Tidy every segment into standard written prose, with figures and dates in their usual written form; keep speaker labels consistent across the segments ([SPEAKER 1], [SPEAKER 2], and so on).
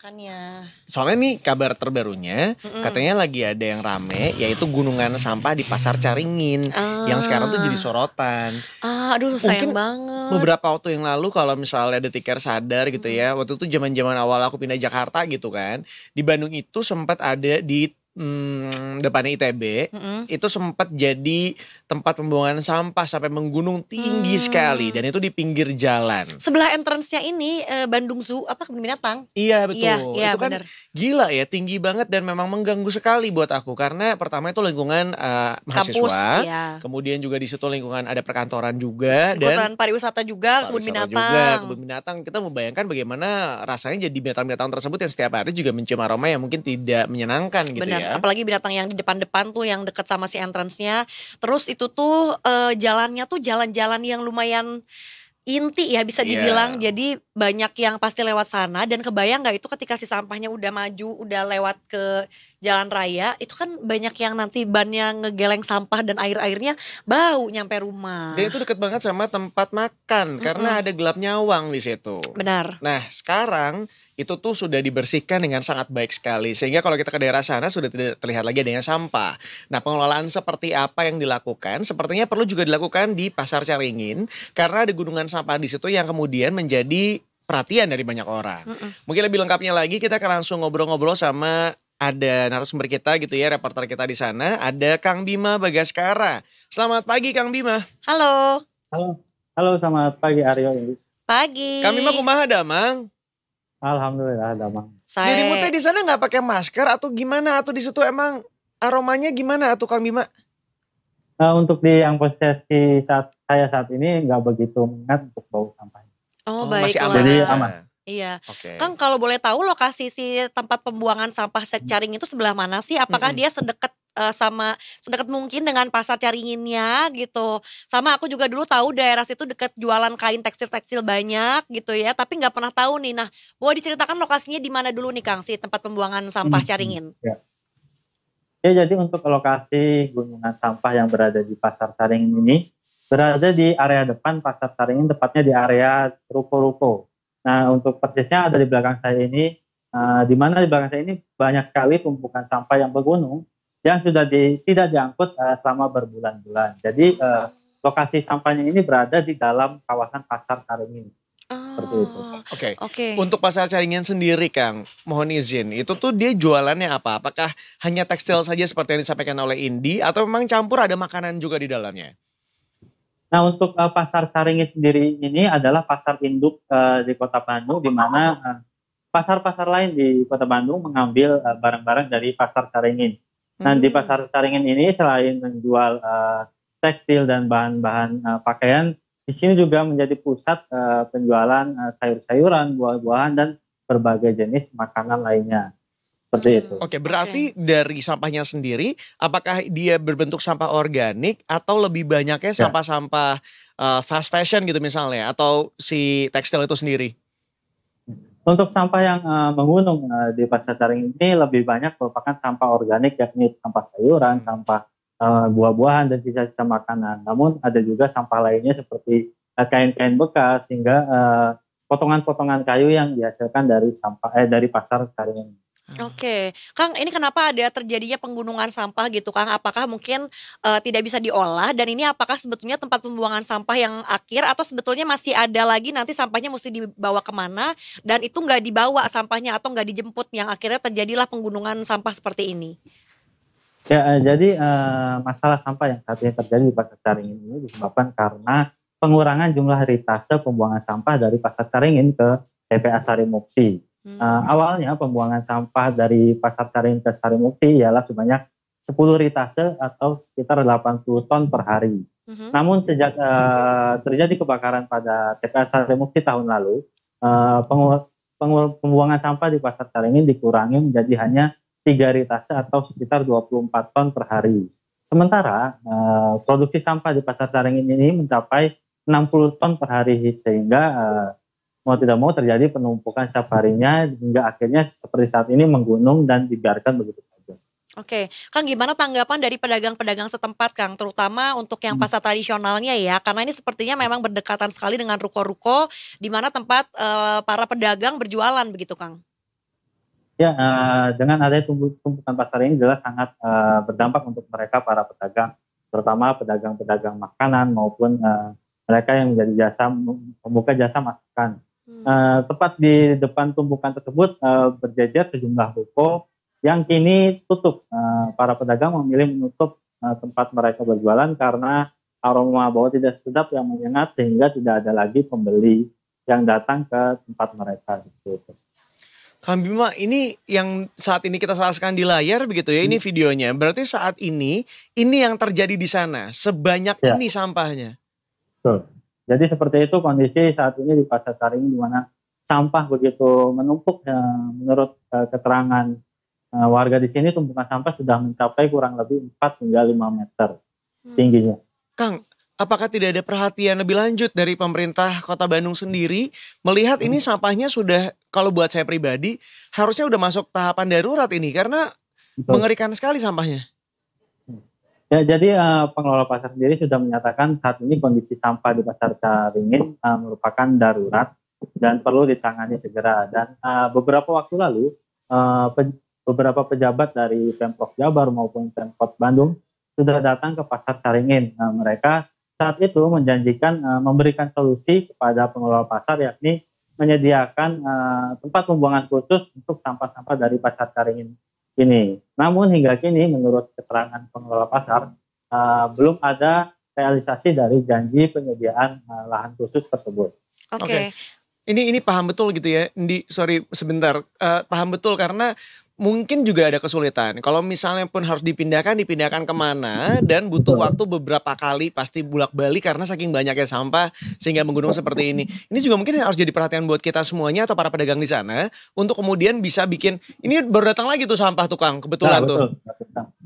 [SPEAKER 1] Makanya.
[SPEAKER 2] Soalnya nih kabar terbarunya katanya lagi ada yang rame, yaitu gunungan sampah di Pasar Caringin yang sekarang tuh jadi sorotan.
[SPEAKER 1] Aduh sayang banget.
[SPEAKER 2] Beberapa waktu yang lalu kalau misalnya Detiker sadar gitu ya, waktu itu zaman-zaman awal aku pindah Jakarta gitu kan, di Bandung itu sempat ada di depannya ITB, itu sempat jadi tempat pembuangan sampah sampai menggunung tinggi sekali, dan itu di pinggir jalan.
[SPEAKER 1] Sebelah entrance-nya ini Bandung Zoo apa kebun binatang?
[SPEAKER 2] Iya betul,
[SPEAKER 1] Iya,
[SPEAKER 2] itu kan
[SPEAKER 1] bener.
[SPEAKER 2] gila ya, tinggi banget dan memang mengganggu sekali buat aku karena pertama itu lingkungan
[SPEAKER 1] Kampus,
[SPEAKER 2] mahasiswa,
[SPEAKER 1] ya.
[SPEAKER 2] kemudian juga di situ lingkungan ada perkantoran juga
[SPEAKER 1] Ikutan
[SPEAKER 2] dan
[SPEAKER 1] pariwisata juga, kebun
[SPEAKER 2] pariwisata
[SPEAKER 1] binatang.
[SPEAKER 2] juga, kebun binatang. Kita membayangkan bagaimana rasanya jadi binatang-binatang tersebut yang setiap hari juga mencium aroma yang mungkin tidak menyenangkan gitu
[SPEAKER 1] Bener,
[SPEAKER 2] ya.
[SPEAKER 1] apalagi binatang yang di depan-depan tuh yang deket sama si entrance-nya. Terus itu tuh jalannya tuh jalan-jalan yang lumayan inti ya bisa dibilang. Jadi banyak yang pasti lewat sana dan kebayang gak itu ketika si sampahnya udah maju, udah lewat ke jalan raya, itu kan banyak yang nanti bannya ngegeleng sampah dan air-airnya bau nyampe rumah.
[SPEAKER 2] Dan itu deket banget sama tempat makan karena ada gelap nyawang di situ.
[SPEAKER 1] Benar.
[SPEAKER 2] Nah sekarang itu tuh sudah dibersihkan dengan sangat baik sekali sehingga kalau kita ke daerah sana sudah tidak terlihat lagi adanya sampah. Nah pengelolaan seperti apa yang dilakukan sepertinya perlu juga dilakukan di Pasar Caringin karena ada gunungan sampah di situ yang kemudian menjadi perhatian dari banyak orang. Mungkin lebih lengkapnya lagi kita akan langsung ngobrol-ngobrol sama ada narasumber kita gitu ya, reporter kita di sana, ada Kang Bima Bagaskara. Selamat pagi Kang Bima.
[SPEAKER 1] Halo.
[SPEAKER 3] Halo selamat pagi Aryo.
[SPEAKER 1] Pagi.
[SPEAKER 2] Kang Bima kumaha damang?
[SPEAKER 3] Alhamdulillah damang.
[SPEAKER 2] Dirimu teh di sana nggak pakai masker atau gimana? Atau di situ emang aromanya gimana tuh Kang Bima?
[SPEAKER 3] Untuk di yang posisi saat ini nggak begitu mengingat untuk bau sampahnya.
[SPEAKER 1] Oh
[SPEAKER 2] masih
[SPEAKER 1] baiklah.
[SPEAKER 2] aman.
[SPEAKER 3] Jadi aman.
[SPEAKER 1] Iya.
[SPEAKER 2] Oke.
[SPEAKER 1] Kang kalau boleh tahu lokasi si tempat pembuangan sampah Caringin itu sebelah mana sih? Apakah dia sedekat mungkin dengan Pasar Caringinnya gitu? Sama aku juga dulu tahu daerah situ dekat jualan kain tekstil-tekstil banyak gitu ya, tapi nggak pernah tahu nih. Nah, boleh diceritakan lokasinya di mana dulu nih Kang si tempat pembuangan sampah Caringin?
[SPEAKER 3] Ya, jadi untuk lokasi gunungan sampah yang berada di Pasar Caringin ini berada di area depan Pasar Caringin, tepatnya di area ruko-ruko. Nah, untuk persisnya ada di belakang saya ini, di mana di belakang saya ini banyak sekali tumpukan sampah yang bergunung yang sudah tidak diangkut selama berbulan-bulan. Jadi lokasi sampahnya ini berada di dalam kawasan Pasar Caringin. Seperti itu.
[SPEAKER 2] Oke. Untuk Pasar Caringin sendiri Kang, mohon izin, itu tuh dia jualannya apa? Apakah hanya tekstil saja seperti yang disampaikan oleh Indi atau memang campur ada makanan juga di dalamnya?
[SPEAKER 3] Nah, untuk Pasar Caringin sendiri ini adalah pasar induk di Kota Bandung, di mana pasar-pasar lain di Kota Bandung mengambil barang-barang dari Pasar Caringin. Nah, di Pasar Caringin ini selain menjual tekstil dan bahan-bahan pakaian, di sini juga menjadi pusat penjualan sayur-sayuran, buah-buahan, dan berbagai jenis makanan lainnya. Seperti itu.
[SPEAKER 2] Oke, berarti dari sampahnya sendiri, apakah dia berbentuk sampah organik atau lebih banyaknya sampah-sampah fast fashion gitu misalnya, atau si tekstil itu sendiri?
[SPEAKER 3] Untuk sampah yang menggunung di Pasar Caringin ini lebih banyak merupakan sampah organik, yakni sampah sayuran, sampah buah-buahan, dan sisa-sisa makanan. Namun ada juga sampah lainnya seperti kain-kain bekas hingga potongan-potongan kayu yang dihasilkan dari Pasar Caringin.
[SPEAKER 1] Oke, Kang, ini kenapa ada terjadinya penggunungan sampah gitu, Kang? Apakah mungkin tidak bisa diolah dan ini apakah sebetulnya tempat pembuangan sampah yang akhir atau sebetulnya masih ada lagi nanti sampahnya mesti dibawa kemana dan itu nggak dibawa sampahnya atau nggak dijemput yang akhirnya terjadilah penggunungan sampah seperti ini?
[SPEAKER 3] Ya, jadi masalah sampah yang saat ini terjadi di Pasar Caringin ini disebabkan karena pengurangan jumlah ritase pembuangan sampah dari Pasar Caringin ke TPA Sarimukti. Awalnya pembuangan sampah dari Pasar Caringin ke Sarimukti ialah sebanyak 10 ritase atau sekitar 80 ton per hari. Namun sejak terjadi kebakaran pada TPA Sarimukti tahun lalu, pembuangan sampah di Pasar Caringin dikurangi menjadi hanya 3 ritase atau sekitar 24 ton per hari. Sementara produksi sampah di Pasar Caringin ini mencapai 60 ton per hari sehingga mau tidak mau terjadi penumpukan setiap harinya hingga akhirnya seperti saat ini menggunung dan dibiarkan begitu saja.
[SPEAKER 1] Oke, Kang, gimana tanggapan dari pedagang-pedagang setempat, Kang, terutama untuk yang pasar tradisionalnya ya, karena ini sepertinya memang berdekatan sekali dengan ruko-ruko di mana tempat para pedagang berjualan begitu, Kang?
[SPEAKER 3] Ya, dengan adanya tumpukan pasar ini jelas sangat berdampak untuk mereka para pedagang, terutama pedagang-pedagang makanan maupun mereka yang menjadi membuka jasa masakan.
[SPEAKER 1] Hmm.
[SPEAKER 3] Tepat di depan tumpukan tersebut berjejer sejumlah toko yang kini tutup. Para pedagang memilih menutup tempat mereka berjualan karena aroma bau tidak sedap yang menyengat sehingga tidak ada lagi pembeli yang datang ke tempat mereka gitu.
[SPEAKER 2] Kang Bima, ini yang saat ini kita saksikan di layar begitu ya, ini videonya. Berarti saat ini yang terjadi di sana, sebanyak
[SPEAKER 3] Ya,
[SPEAKER 2] ini sampahnya.
[SPEAKER 3] betul. Jadi seperti itu kondisi saat ini di Pasar Caringin di mana sampah begitu menumpuk. Menurut keterangan warga di sini tumpukan sampah sudah mencapai kurang lebih 4 hingga 5 meter tingginya.
[SPEAKER 2] Kang, apakah tidak ada perhatian lebih lanjut dari pemerintah Kota Bandung sendiri melihat ini sampahnya sudah, kalau buat saya pribadi, harusnya udah masuk tahapan darurat ini karena
[SPEAKER 3] Betul.
[SPEAKER 2] mengerikan sekali sampahnya.
[SPEAKER 3] Ya, jadi pengelola pasar sendiri sudah menyatakan saat ini kondisi sampah di Pasar Caringin merupakan darurat dan perlu ditangani segera. Dan beberapa waktu lalu beberapa pejabat dari Pemprov Jabar maupun Pemkot Bandung sudah datang ke Pasar Caringin. Mereka saat itu menjanjikan memberikan solusi kepada pengelola pasar, yakni menyediakan tempat pembuangan khusus untuk sampah-sampah dari Pasar Caringin ini. Namun hingga kini menurut keterangan pengelola pasar belum ada realisasi dari janji penyediaan lahan khusus tersebut.
[SPEAKER 2] Oke. Ini paham betul gitu ya. Sorry sebentar. Paham betul karena mungkin juga ada kesulitan. Kalau misalnya pun harus dipindahkan kemana dan butuh waktu beberapa kali pasti bolak-balik karena saking banyaknya sampah sehingga menggunung seperti ini. Ini juga mungkin harus jadi perhatian buat kita semuanya atau para pedagang di sana untuk kemudian bisa bikin, ini baru datang lagi tuh sampah tukang kebetulan tuh.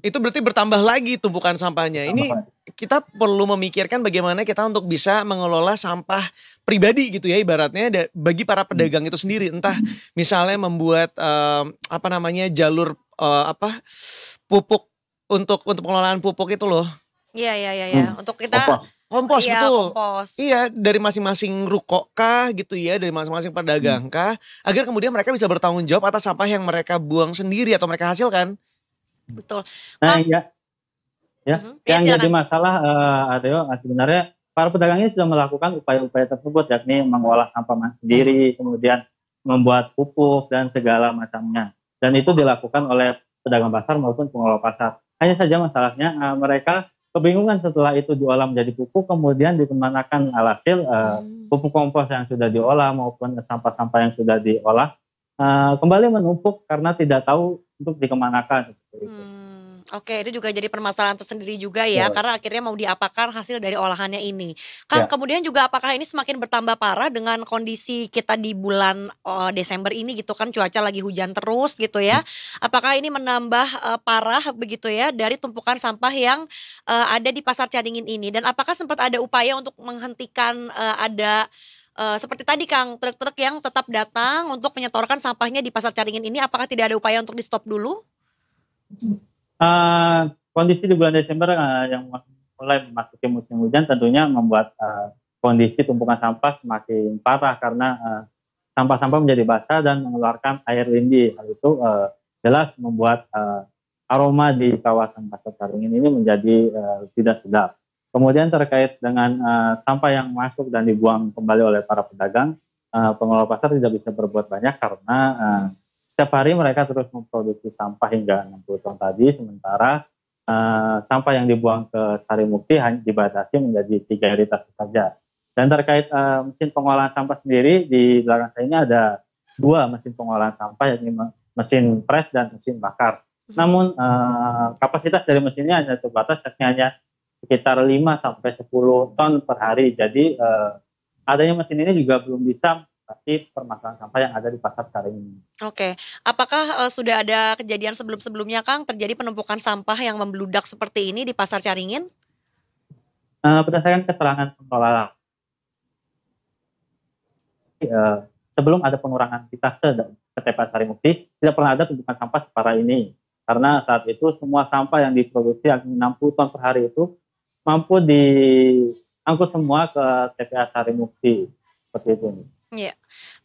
[SPEAKER 2] Itu berarti bertambah lagi tumpukan sampahnya. Ini kita perlu memikirkan bagaimana kita untuk bisa mengelola sampah pribadi gitu ya ibaratnya bagi para pedagang itu sendiri, entah misalnya membuat jalur pupuk untuk pengelolaan pupuk itu loh.
[SPEAKER 1] Iya. Untuk kita
[SPEAKER 2] kompos
[SPEAKER 1] iya,
[SPEAKER 2] betul.
[SPEAKER 1] Kompos.
[SPEAKER 2] Iya, dari masing-masing ruko kah gitu ya, dari masing-masing pedagang kah, agar kemudian mereka bisa bertanggung jawab atas sampah yang mereka buang sendiri atau mereka hasilkan.
[SPEAKER 1] Betul.
[SPEAKER 3] Nah, yang
[SPEAKER 1] silakan.
[SPEAKER 3] jadi masalah Aryo, sebenarnya para pedagang ini sudah melakukan upaya-upaya tersebut, yakni mengolah sampah sendiri, kemudian membuat pupuk dan segala macamnya. Dan itu dilakukan oleh pedagang pasar maupun pengelola pasar. Hanya saja masalahnya mereka kebingungan setelah itu diolah menjadi pupuk, kemudian dikemanakan hasil pupuk kompos yang sudah diolah maupun sampah-sampah yang sudah diolah kembali menumpuk karena tidak tahu untuk dikemanakan.
[SPEAKER 1] Oke, itu juga jadi permasalahan tersendiri juga ya, karena akhirnya mau diapakan hasil dari olahannya ini. Kang, kemudian juga apakah ini semakin bertambah parah dengan kondisi kita di bulan Desember ini gitu kan, cuaca lagi hujan terus gitu ya. Apakah ini menambah parah begitu ya dari tumpukan sampah yang ada di Pasar Caringin ini? Dan apakah sempat ada upaya untuk menghentikan seperti tadi Kang, truk-truk yang tetap datang untuk menyetorkan sampahnya di Pasar Caringin ini, apakah tidak ada upaya untuk di stop dulu?
[SPEAKER 3] Kondisi di bulan Desember yang mulai memasuki musim hujan tentunya membuat kondisi tumpukan sampah semakin parah karena sampah-sampah menjadi basah dan mengeluarkan air lindi. Hal itu jelas membuat aroma di kawasan Pasar Caringin ini menjadi tidak sedap. Kemudian terkait dengan sampah yang masuk dan dibuang kembali oleh para pedagang, pengelola pasar tidak bisa berbuat banyak karena setiap hari mereka terus memproduksi sampah hingga 60 ton tadi, sementara sampah yang dibuang ke Sarimukti hanya dibatasi menjadi 3 liter saja. Dan terkait mesin pengolahan sampah sendiri, di belakang saya ini ada 2 mesin pengolahan sampah, yakni mesin pres dan mesin bakar. Namun kapasitas dari mesinnya hanya terbatas, yakni hanya sekitar 5-10 ton per hari. Jadi adanya mesin ini juga belum bisa permasalahan sampah yang ada di Pasar Caringin.
[SPEAKER 1] Oke, apakah sudah ada kejadian sebelum-sebelumnya Kang terjadi penumpukan sampah yang membludak seperti ini di Pasar Caringin?
[SPEAKER 3] Berdasarkan keterangan pengelola, sebelum ada pengurangan kitase ke TPA Sarimukti, tidak pernah ada tumpukan sampah separah ini. Karena saat itu semua sampah yang diproduksi yang 60 ton per hari itu mampu diangkut semua ke TPA Sarimukti. Seperti itu.
[SPEAKER 1] Iya,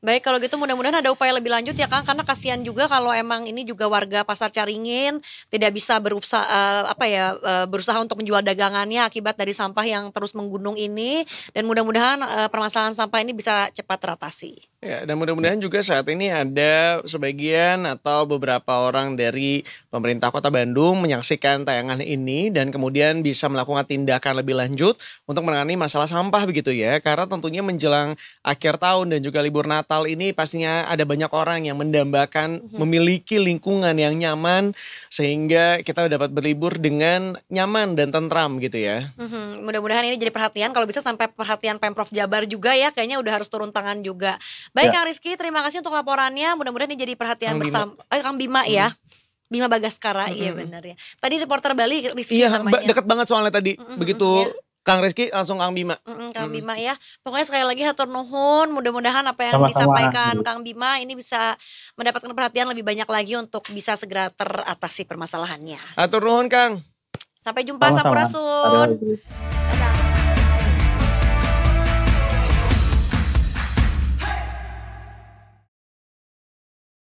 [SPEAKER 1] Baik, kalau gitu mudah-mudahan ada upaya lebih lanjut ya Kang, karena kasihan juga kalau emang ini juga warga Pasar Caringin tidak bisa berusaha untuk menjual dagangannya akibat dari sampah yang terus menggunung ini, dan mudah-mudahan permasalahan sampah ini bisa cepat teratasi.
[SPEAKER 2] Ya, dan mudah-mudahan juga saat ini ada sebagian atau beberapa orang dari pemerintah Kota Bandung menyaksikan tayangan ini dan kemudian bisa melakukan tindakan lebih lanjut untuk menangani masalah sampah begitu ya. Karena tentunya menjelang akhir tahun dan juga libur Natal ini pastinya ada banyak orang yang mendambakan memiliki lingkungan yang nyaman sehingga kita dapat berlibur dengan nyaman dan tentram gitu ya.
[SPEAKER 1] Mudah-mudahan ini jadi perhatian, kalau bisa sampai perhatian Pemprov Jabar juga ya, kayaknya udah harus turun tangan juga. Baik Kang Rizky, terima kasih untuk laporannya. Mudah-mudahan ini jadi perhatian bersama. Kang Bima ya, Bima Bagaskara, iya benar ya. Tadi reporter Bali Rizky namanya.
[SPEAKER 2] Iya, deket banget soalnya tadi. Begitu Kang Rizky langsung Kang Bima.
[SPEAKER 1] Kang Bima ya. Pokoknya sekali lagi hatur nuhun. Mudah-mudahan apa yang
[SPEAKER 3] Sama-sama.
[SPEAKER 1] disampaikan Kang Bima ini bisa mendapatkan perhatian lebih banyak lagi untuk bisa segera teratasi permasalahannya.
[SPEAKER 2] Hatur nuhun Kang.
[SPEAKER 1] Sampai jumpa,
[SPEAKER 3] Sama-sama.
[SPEAKER 1] Sampurasun.
[SPEAKER 3] Aduh.